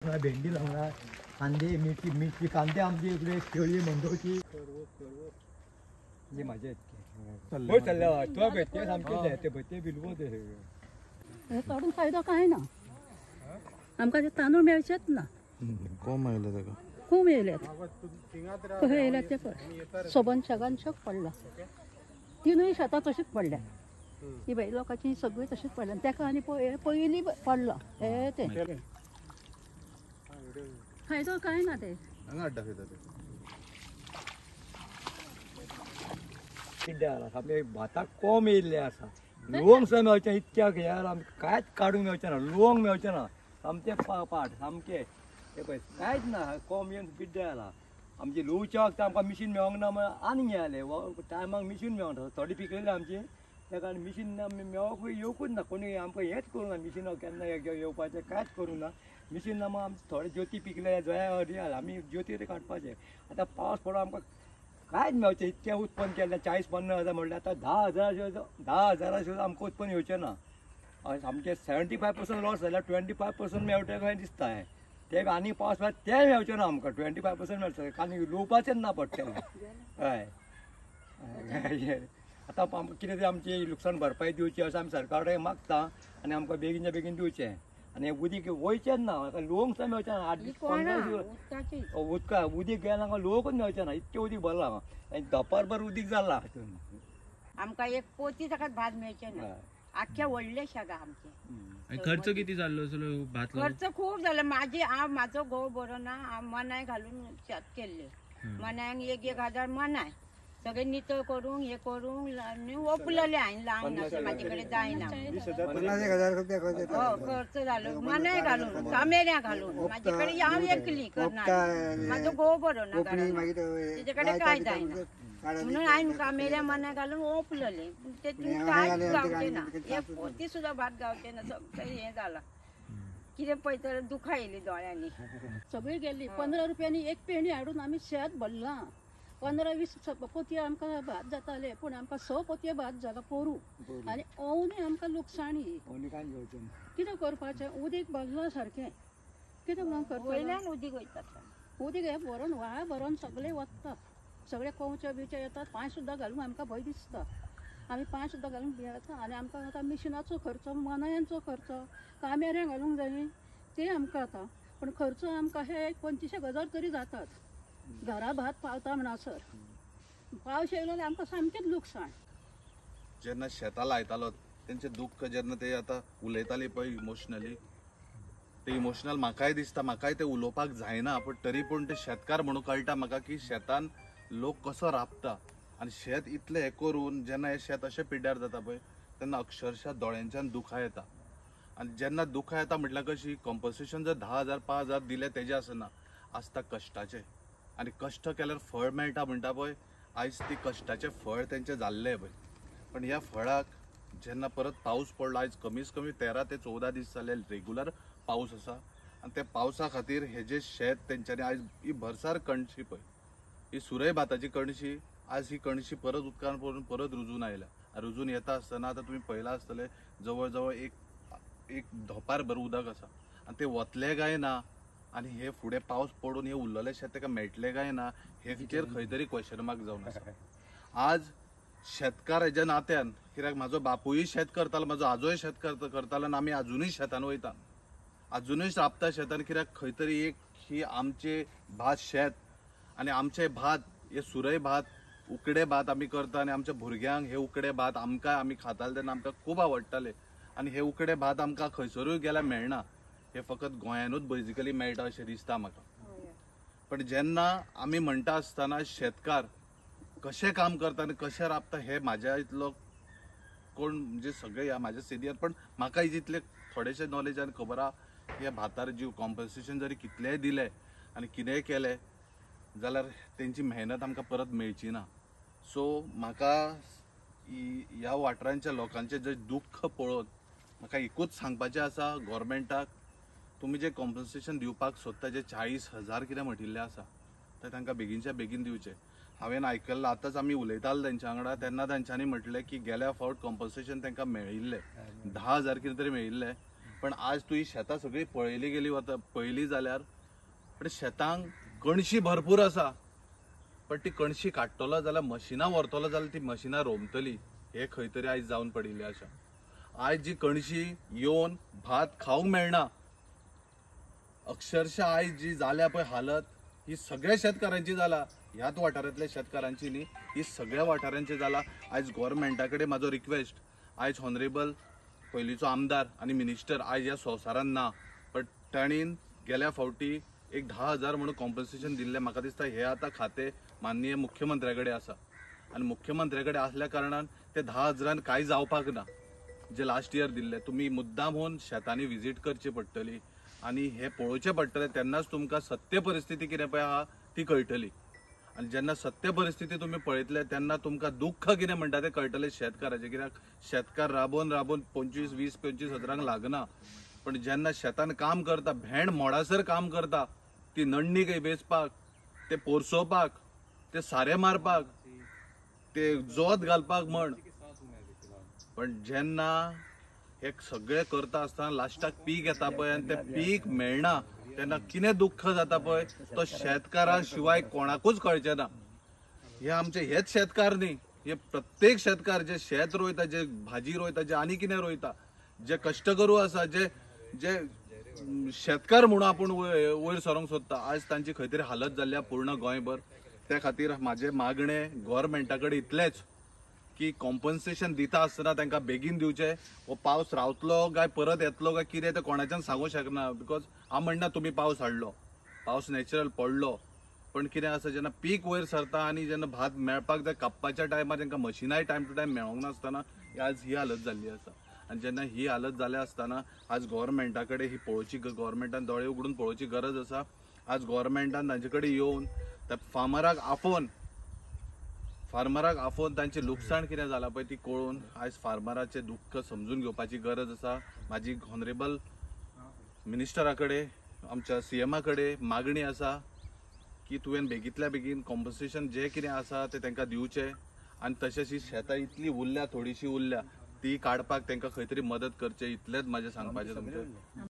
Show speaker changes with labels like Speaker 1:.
Speaker 1: भेंडी लावणार, कांदे, मिरची कांदे आमचे इकडे केळी मंडोची हे माझे चालल्या तुला भेटते आमचे ते भेटते बिलवो ते
Speaker 2: काढून फायदा काय ना आमका ते तांदूळ मेळचेत ना
Speaker 3: कोण मेळले तेका
Speaker 2: खूप येयल्यात कहे येयल्यात ते पळय सोबन शगान शक पडला तीनूय शेतां तशीच पडल्या ही बाई लोकांची सगळी तशीच पडल्या तेका आनी पयली पडला हे ते फायदो काय ना ते
Speaker 1: आमचे भाताक कोम येयल्ले आसा लोंग सुद्दां मेळचें इतक्याक यार आमकां कांयच काडूंक मेळचें ना लोंग मेळचें ना सामकें पाट सामकें ते पळय कांयच ना कोम येवन पिड्ड्यार जाला आमचे लुवच्या वखदां आमकां मिशीन मेळोंक ना म्हळ्यार आनीक हें जालें टायमाक मिशीन मेळोंक ना थोडी पिकयले आमची त्या कारण मिशीन मेळोंक येवकूच ना कोणी आमकां हेंच करूं ना मिशिनाक केन्ना येवपाचें कांयच करूं ना मिशीन ना मग आमचे थोडे ज्योती पिकले जोया हरयाल आमी ज्योती काडपाचे आतां पावस पडो आमकां कांयच मेळचें इतकें उत्पन्न केलें 40-50 म्हटल्यार आतां 10,000 सुद्दां आमकां उत्पन्न येवचें ना सामकें 75% लॉस जाल्यार 25% मेळटा खंय दिसता हें ते आनी पावस पडल्यार तें मेळचें ना आमकां 25% मेळटलें कारण लुवपाचेंच ना पडटलें हय आतां आमकां कितें तें आमची लुकसाण भरपाई दिवची अशें आमी सरकारा कडेन मागता आनी आमकां बेगीनच्या बेगीन दिवचें आनी उदीक वयचेंच ना लोवंक सुद्दां मेळचें ना 8 दीस 15 दीस उदका उदीक गेलें हांगा लोवंकूच मेळचें ना इतकें उदीक भरलां हांगा दपारभर उदीक जालां हातून
Speaker 4: आमकां एक पोती ताका भात मेळचें ना आख्या व्हडले शेगा आमचे
Speaker 3: खर्च किती जाल्लो भात
Speaker 4: खर्च खूब जालो म्हाजो घोव बरो ना हांव मनाय घालून शेत केल्ले मनायक 1,000 मनाय सगळे नितळ करूंक हे करूंक आनी ओपलले हांवें लावंक ना म्हाजे कडेन जायना
Speaker 1: 50,000 रुपया
Speaker 4: खर्च जालो मनाय घालून कामेऱ्या घालून म्हाजे कडेन हांव एकली करणार म्हाजो घोव बरो ना तेजे कडेन काय जायना म्हणून हांवें कामेऱ्या मनाय घालून ओपलले तेतून कांयच गावचें ना एक पोती सुद्दां भात गावचें ना सगळें हें जालां कितें पळयत दुखां येयली दोळ्यांनी
Speaker 2: सगळी गेली 15 रुपयांनी एक पेंडी हाडून आमी शेत भरलां 15-20 पोतयो आमकां भात जाताले पूण आमकां 6 पोतयो भात जाला पोरू आनी अवनी आमकां लुकसाणी कितें करपाचें उदीक भरलां सारकें कितें म्हणून करपाचें
Speaker 4: वयल्यान उदीक वयता
Speaker 2: उदीक हें भरून व्हाळ भरून सगळें वतात सगळे कोवचे बिवचे येतात पांय सुद्दां घालूंक आमकां भंय दिसता आमी पांय सुद्दां घालून भियेता आनी आमकां आतां मिशिनाचो खर्च मनायांचो खर्च कामेऱ्यां घालूंक जाय ते आमकां आतां पूण खर्च आमकां हे 25,000 तरी जातात घरा भात पावता म्हणसर पावस येयलो जाल्यार आमकां सामकेंच लुकसाण
Speaker 3: जेन्ना शेतां लायतालो तेंचें दुख्ख जेन्ना ते आतां उलयताली पळय इमोशनली ते इमोशनल म्हाकाय दिसता म्हाकाय ते उलोवपाक जायना पण तरी पूण ते शेतकार म्हणून कळटा म्हाका की शेतान लोक कसो राबता आनी शेत इतलें हें करून जेन्ना हें शेत अशें पिड्ड्यार जाता पळय तेन्ना अक्षरशः दोळ्यांच्यान दुखां येता आनी जेन्ना दुखां येता म्हटल्यार कशी कॉम्पन्सेशन जर 10,000 5,000 दिलें तेजें आसना आसता कश्टाचें आनी कश्ट केल्यार फळ मेळटा म्हणटा पळय आयज ती कश्टाचें फळ तेंचें जाल्लें पळय पण ह्या फळाक जेन्ना परत पावस पडलो आयज कमीच कमी 13 ते 14 दीस जाले रेग्युलर पावस आसा आनी त्या पावसा खातीर हे जे शेत तेंच्यांनी आयज ही भरसार कणशी पळय ही सुरय भाताची कणशी आज ही कणशी परत उदकान पडून परत रुजून आयल्या रुजून येता आसतना आतां तुमी पळयलां आसतलें जवळ जवळ एक धोपार भर उदक आसा आनी ते वतले काय ना आनी हे फुडें पावस पडून हे उरलेले शेत ताका मेळटले काय ना हे फिचेर खंय तरी क्वेश्चन मार्क जावन आसा आज शेतकार हेज्या नात्यान कित्याक म्हाजो बापूय शेत करतालो म्हाजो आजोय शेत करतालो आनी आमी आजुनूय शेतान वयता आजुनूय राबता शेतान कित्याक खंय तरी एक ही आमचे भात शेत आनी आमचे भात हे सुरय भात उकडे भात आमी करता आनी आमच्या भुरग्यांक हे उकडे भात आमकां आमी खाताले तेन्ना आमकां खूब आवडटाले आनी हे उकडे भात आमकां खंयसरूय गेल्यार मेळना हे फकत गोंयानूच बेजिकली मेळटा अशें दिसता म्हाका पण जेन्ना आमी म्हणटा आसतना शेतकार कशें काम करता आनी कशें राबता हे म्हाज्या इतलो कोण म्हणजे सगळे ह्या म्हाज्या सिनियर पण म्हाका जितले थोडेशे नॉलेज आनी खबर आहा ह्या भातार जी कॉम्पन्सेशन जरी कितलेंय दिलें आनी कितेंय केलें जाल्यार तेंची मेहनत आमकां परत मेळची ना सो म्हाका ह्या वाठारांच्या लोकांचें जे दुख्ख पळोवन म्हाका एकूच सांगपाचें आसा गव्हर्मेंटाक तुमी जे कॉम्पन्सेशन दिवपाक सोदता जे 40,000 कितें म्हटिल्लें आसा तें तांकां बेगीनच्या बेगीन दिवचें हांवें आयकल्लें आतांच आमी उलयताले तेंच्या वांगडा तेन्ना तांच्यांनी म्हटलें की गेल्या फावट कॉम्पन्सेशन तांकां मेळिल्लें 10,000 कितें तरी मेळिल्लें पण आज तुझी शेतां सगळी पळयली गेली वता पळयली जाल्यार पण शेतांक कणशी भरपूर आसा पण ती कणशी काडटलो जाल्यार मशिनां व्हरतलो जाल्यार ती मशिनां रोमतली हे खंय तरी आयज जावन पडिल्लें आसा. आयज जी कणशी येवन भात खावंक मेळना अक्षरशः आयज जी जाल्या पळय हालत ही सगळ्या शेतकारांची जाला. ह्याच वाठारांतल्या शेतकारांची न्ही ही सगळ्या वाठारांची जाला. आयज गव्हर्मेंटा कडेन म्हाजो रिक्वेस्ट आयज हॉनरेबल पयलींचो आमदार आनी मिनिस्टर आयज ह्या संवसारान ना पण ताणीन गेल्या फावटी एक 10,000 म्हणून कॉम्पन्सेशन दिल्लें. म्हाका दिसता हे आतां खातें माननीय मुख्यमंत्र्या कडेन आसा आनी मुख्यमंत्र्या कडेन आसल्या कारणान ते 10,000 कांय जावपाक ना जे लास्ट इयर दिल्ले. तुमी मुद्दाम होवन शेतांनी विजीट करची पडटली आनी हे पळोवचें पडटलें तेन्नाच तुमकां सत्य परिस्थिती कितें पळय आहा ती कळटली. आनी जेन्ना सत्य परिस्थिती तुमी पळयतले तेन्ना तुमकां दुख्ख कितें म्हणटा तें कळटलें शेतकाराचें. कित्याक शेतकार राबोवन 25-20-25 हजारांक लागना पण जेन्ना शेतान काम करता भेंड मोडासर काम करता ती नण्णी खंय वेचपाक ते पोरसोवपाक ते सारें मारपाक ते जोत घालपाक म्हण पण जेन्ना हे सगळें करता आसतना लास्टाक पीक येता पळय आनी तें पीक मेळना तेन्ना कितें दुख्ख जाता पळय तो शेतकारा शिवाय कोणाकूच कळचें ना. हे आमचे हेच शेतकार न्ही हे प्रत्येक शेतकार जे शेत रोयता जे भाजी रोयता जे आनी कितें रोयता जे कश्टकरू आसा जे जे शेतकार म्हणून आपूण वयर सरोंक सोदता आज तांची खंय तरी हालत जाल्ल्या पूर्ण गोंयभर. त्या खातीर म्हाजें मागणें गव्हर्मेंटा कडेन इतलेंच की कॉम्पन्सेशन दिता आसतना तांकां बेगीन दिवचें. हो पावस रावतलो काय परत येतलो काय कितें तें कोणाच्यान सांगूंक शकना बिकॉज हांव म्हणना तुमी पावस हाडलो पावस नॅचरल पडलो पण कितें आसा जेन्ना पीक वयर सरता आनी जेन्ना भात मेळपाक जाय कापपाच्या टायमार तांकां मशिनाय टायम टू टायम मेळोंक नासतना आज ही हालत जाल्ली आसा. आनी जेन्ना ही हालत जाल्या आसतना आज गव्हर्मेंटा कडेन ही पळोवची गव्हर्मेंटान दोळे उगडून पळोवची गरज आसा. आज गव्हर्मेंटान तांचे कडेन येवन त्या फार्मराक आफोवन तांचें लुकसाण कितें जालां पळय ती कळून आयज फार्मराचें दुख्ख समजून घेवपाची गरज आसा. म्हाजी हॉनरेबल मिनिस्टरा कडेन आमच्या CMा कडेन मागणी आसा की तुवें बेगींतल्या बेगीन कॉम्पन्सेशन जें कितें आसा तें तांकां दिवचें आनी तशेंच ही शेतां इतली उरल्या थोडीशी उरल्या ती काडपाक तांकां खंय तरी मदत करचें इतलेंच म्हाजें सांगपाचें तुमचें.